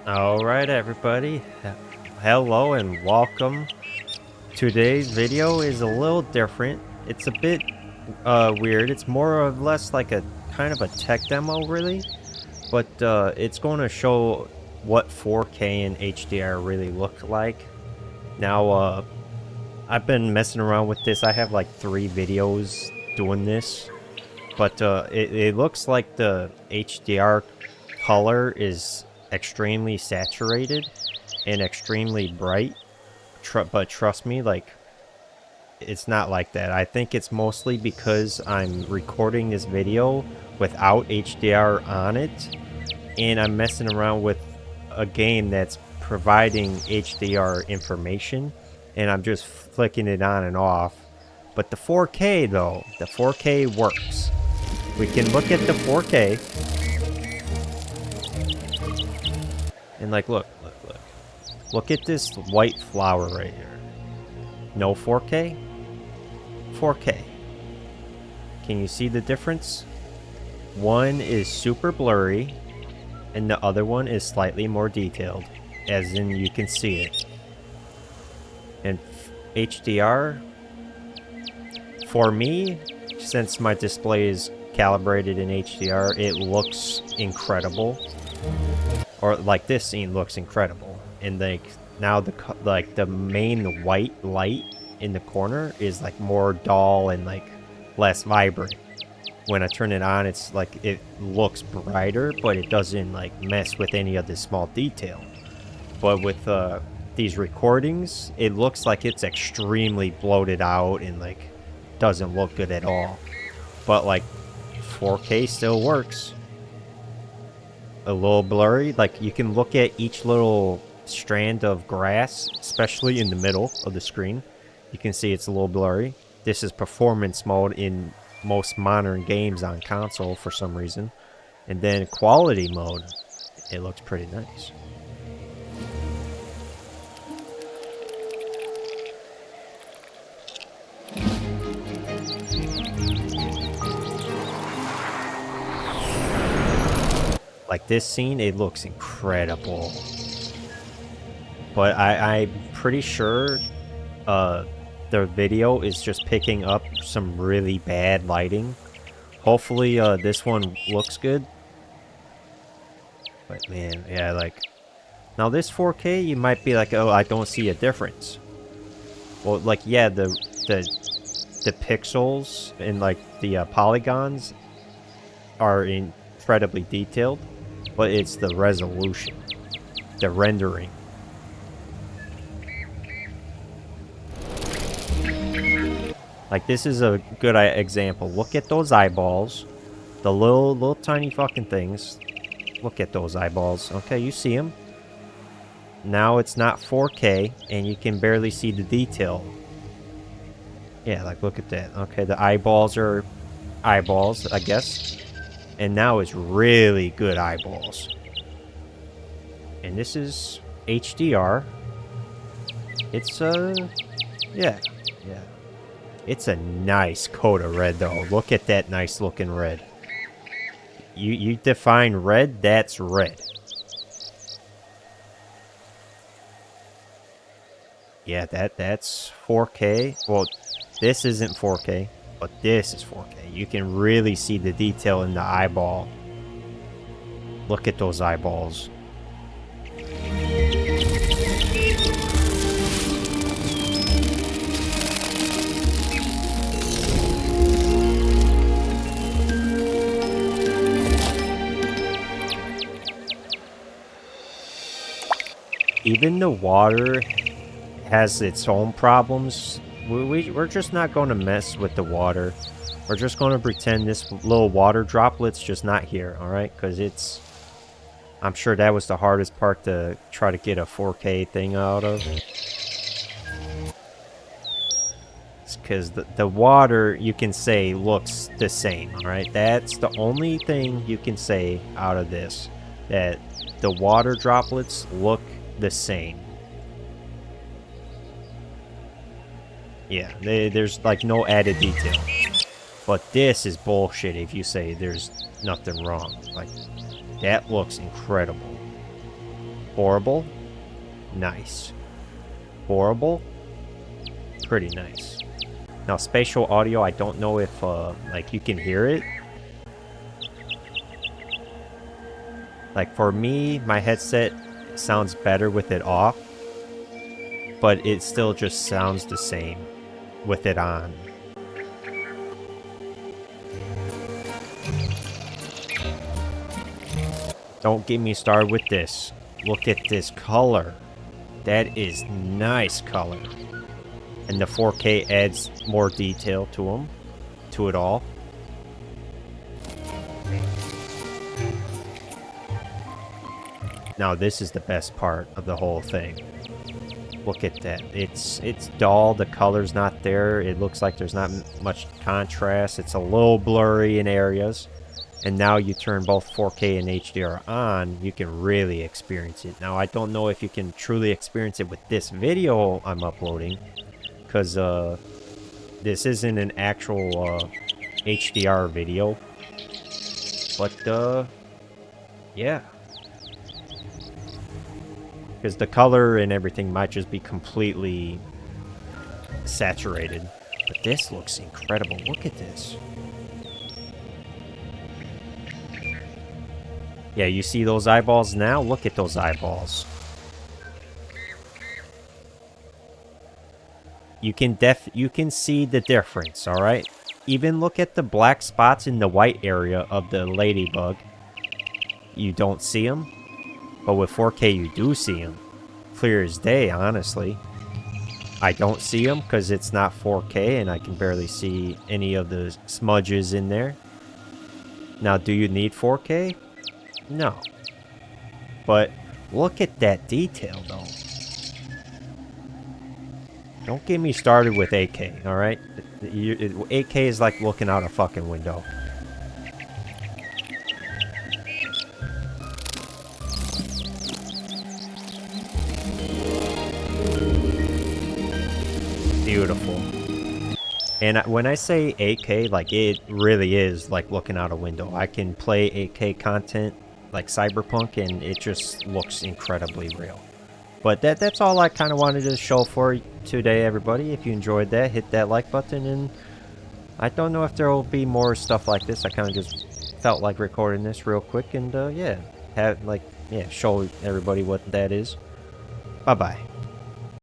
Alright everybody, hello and welcome. Today's video is a little different. It's a bit weird. It's more or less like a kind of a tech demo really, but it's going to show what 4K and HDR really look like. Now I've been messing around with this. I have like 3 videos doing this, but it looks like the HDR color is extremely saturated and extremely bright, but trust me, like, it's not like that. I think it's mostly because I'm recording this video without HDR on it, and I'm messing around with a game that's providing HDR information, and I'm just flicking it on and off. But the 4K though, the 4K works. We can look at the 4K and like, look. Look at this white flower right here. No 4K? 4K. Can you see the difference? One is super blurry, and the other one is slightly more detailed, as in you can see it. And HDR, for me, since my display is calibrated in HDR, it looks incredible. Or like this scene looks incredible. And like now the main white light in the corner is like more dull and like less vibrant. When I turn it on, it's like it looks brighter, but it doesn't like mess with any of the small detail. But with these recordings, it looks like it's extremely bloated out and like doesn't look good at all. But like 4K still works. A little blurry, like you can look at each little strand of grass, especially in the middle of the screen. You can see it's a little blurry. This is performance mode in most modern games on console for some reason. And then quality mode, it looks pretty nice. Like this scene, it looks incredible. But I'm pretty sure the video is just picking up some really bad lighting. Hopefully this one looks good. But man, yeah, like, now this 4K, you might be like, oh, I don't see a difference. Well, like, yeah, the pixels and like the polygons are incredibly detailed, but it's the resolution, the rendering. Like, this is a good example. Look at those eyeballs. The little tiny fucking things. Look at those eyeballs. Okay, you see them. Now it's not 4K, and you can barely see the detail. Yeah, like, look at that. Okay, the eyeballs are eyeballs, I guess. And now it's really good eyeballs. And this is HDR. It's, yeah. It's a nice coat of red, though. Look at that nice looking red. You define red, that's red. Yeah, that's 4K. Well, this isn't 4K, but this is 4K. You can really see the detail in the eyeball. Look at those eyeballs. Even the water has its own problems. We're just not going to mess with the water. We're just going to pretend this little water droplet's just not here, alright? Because it's... I'm sure that was the hardest part to try to get a 4K thing out of. It's because the water, you can say, looks the same, alright? That's the only thing you can say out of this. That the water droplets look the same. Yeah, there's like no added detail. But this is bullshit if you say there's nothing wrong. Like, that looks incredible. Horrible. Nice. Horrible. Pretty nice. Now, spatial audio, I don't know if, like, you can hear it. Like, for me, my headset sounds better with it off. But it still just sounds the same with it on. Don't get me started with this. Look at this color. That is nice color. And the 4K adds more detail to it all. Now this is the best part of the whole thing. Look at that. It's dull. The color's not there. It looks like there's not much contrast. It's a little blurry in areas. And now you turn both 4K and HDR on, you can really experience it. Now, I don't know if you can truly experience it with this video I'm uploading, because this isn't an actual HDR video. But, yeah. Because the color and everything might just be completely saturated. But this looks incredible. Look at this. Yeah, you see those eyeballs now? Look at those eyeballs. You can see the difference, all right? Even look at the black spots in the white area of the ladybug. You don't see them, but with 4K you do see them. Clear as day, honestly. I don't see them because it's not 4K and I can barely see any of the smudges in there. Now, do you need 4K? No. But look at that detail, though. Don't get me started with 8K, alright? 8K is like looking out a fucking window. Beautiful. And when I say 8K, like, it really is like looking out a window. I can play 8K content like Cyberpunk, and it just looks incredibly real. But that's all I kind of wanted to show for today, everybody. If you enjoyed that, hit that like button, and I don't know if there will be more stuff like this. I kind of just felt like recording this real quick, and yeah, show everybody what that is. Bye-bye.